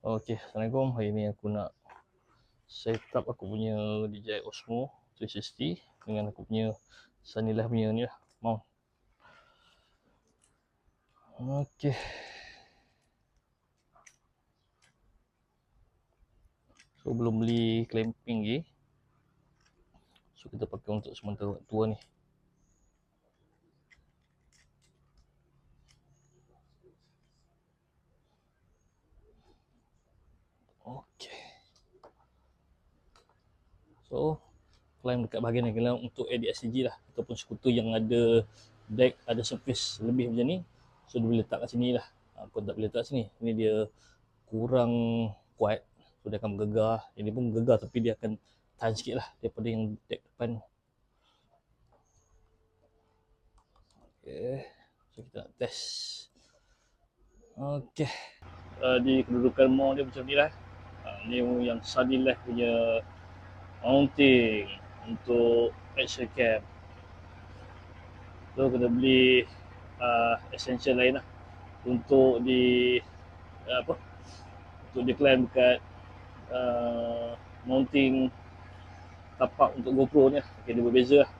Okey, Assalamualaikum. Hari ni aku nak set up aku punya DJI Osmo 360 dengan aku punya Sunnylife punya ni lah, mount. Okey. So belum beli clamping lagi. So kita pakai untuk sementara waktu ni. Okey. So climb dekat bahagian ni untuk edit SCG lah, ataupun skuter yang ada deck, ada surface lebih macam ni. So dia boleh letak kat sini lah. Aku tak boleh letak sini. Ini dia kurang kuat. So dia akan bergegar. Ini pun bergegar tapi dia akan tahan sikit lah daripada yang deck depan. Okay. So kita nak test. Okay. Di kedudukan mount dia macam ni lah. Ni yang Sunnylife punya mounting untuk action cam. So kena beli essential lain lah untuk di untuk di climb dekat mounting tapak untuk GoPro ni lah. Okay, dia berbeza lah.